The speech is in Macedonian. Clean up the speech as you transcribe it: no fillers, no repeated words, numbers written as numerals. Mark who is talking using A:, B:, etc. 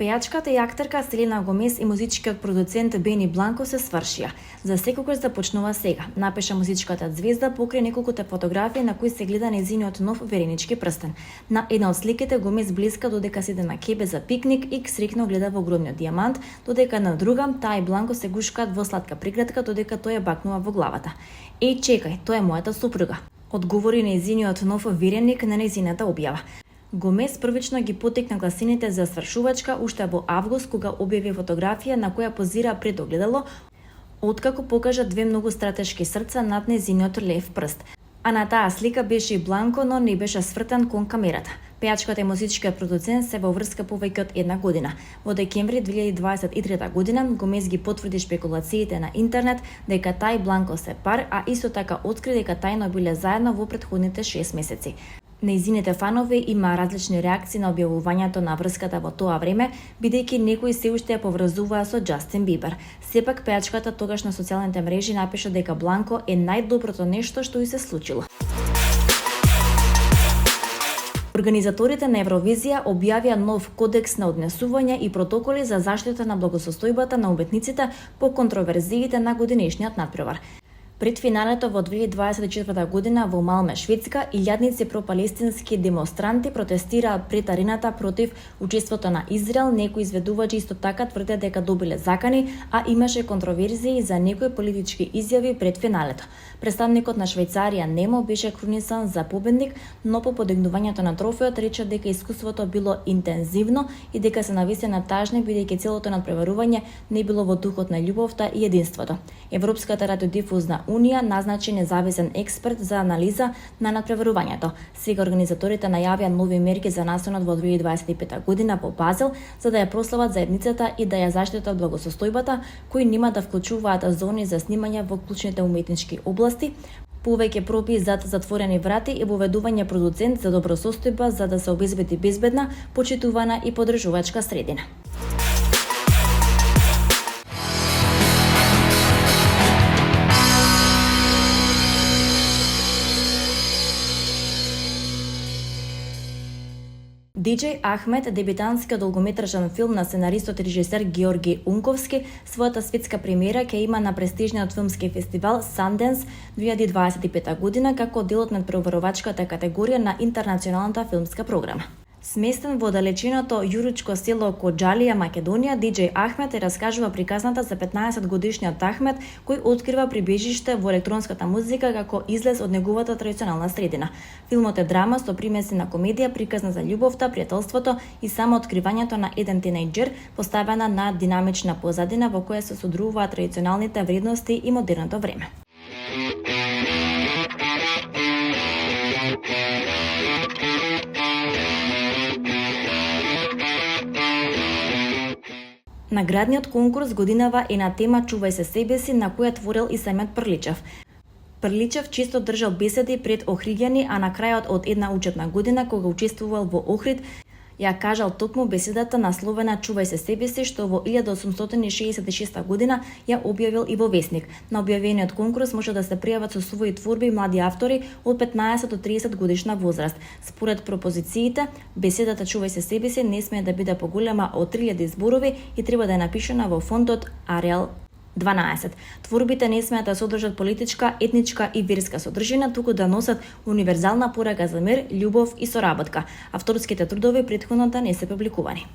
A: Пејачката и актерка Селена Гомес и музичкиот продуцент Бени Бланко се свршија. За секогаш започнува сега, напиша музичката звезда покрај неколкуте фотографии на кои се гледа нејзиниот нов веренички прстен. На една од сликите Гомес блеска додека седе на кебе за пикник и срекно гледа во огромниот дијамант, додека на друга таа и Бланко се гушкаат во сладка приградка додека тој ја бакнува во главата. Еј, чекај, тоа е мојата супруга, одговори нејзиниот нов вереник на нејзината објава. Гомес првично ги потекна гласините за свршувачка уште во август, кога објави фотографија на која позира пред огледало, откако покажа две многу стратешки срца над нејзиниот лев прст. А на таа слика беше и Бланко, но не беше свртан кон камерата. Пејачката и музичкиот продуцент се во врска повеќе од една година. Во декември 2023 година Гомес ги потврди шпекулациите на интернет дека тај и Бланко се пар, а исто така откри дека тајно биле заедно во претходните 6 месеци. Нејзините фанови има различни реакции на објавувањето на врската во тоа време, бидејќи некои се уште ја поврзуваа со Џастин Бибер. Сепак пејачката тогаш на социјалните мрежи напиша дека Бланко е најдоброто нешто што ѝ се случило. Организаторите на Евровизија објавија нов кодекс на однесување и протоколи за заштита на благосостојбата на уметниците по контроверзиите на годинешниот натпревар. Пред финалето во 2024 година во Малме, Шведска, илјадници пропалестински демонстранти протестираа пред арената против учеството на Израел. Некои изведувачи исто така тврдат дека добиле закани, а имаше контроверзии за некои политички изјави пред финалето. Представникот на Швајцарија Немо беше крунисан за победник, но по подигнувањето на трофеот рече дека искуството било интензивно и дека се навистина тажни, бидејќи целото надпреварување не било во духот на љубовта и единството. Европската радиодифузна Унија назначи независен експерт за анализа на надпреварувањето. Сега организаторите најавија нови мерки за настанот во 2025 година во Базел, за да ја прослават заедницата и да ја заштитат благосостојбата, кои нема да вклучуваат зони за снимање во клучните уметнички области, повеќе пропи зад затворени врати и воведување продуцент за добросостојба за да се обезбеди безбедна, почитувана и подржувачка средина. Диџеј Ахмет, дебютантскиот долгометражен филм на сценаристот и режисер Георги Унковски, својата светска премиера ќе има на престижниот филмски фестивал Sundance 2025 година како дел од надпреварувачката категорија на интернационалната филмска програма. Сместен во далечиното јуричко село Коџалија, Македонија, Диџеј Ахмет раскажува приказната за 15-годишниот Ахмет, кој открива прибежиште во електронската музика како излез од неговата традиционална средина. Филмот е драма со примеси на комедија, приказна за љубовта, пријателството и само откривањето на еден тинејџер, поставена на динамична позадина во која се содружуваат традиционалните вредности и модерното време. Наградниот конкурс годинава е на тема Чувај се себе си, на која творел и самиот Прличев. Прличев често држал беседи пред Охриѓани, а на крајот од една учебна година, кога учествувал во Охрид, ја кажал токму беседата насловена Чувај се себе си, што во 1866 година ја објавил и во Весник. На објавениот конкурс може да се пријават со своји творби млади автори од 15 до 30 годишна возраст. Според пропозициите, беседата Чувај се себе си не смее да биде поголема од 3000 зборови и треба да е напишана во фонтот Ариал 12. Творбите не смеат да содржат политичка, етничка и верска содржина, туку да носат универзална порака за мир, љубов и соработка. Авторските трудови претходно да не се публикувани.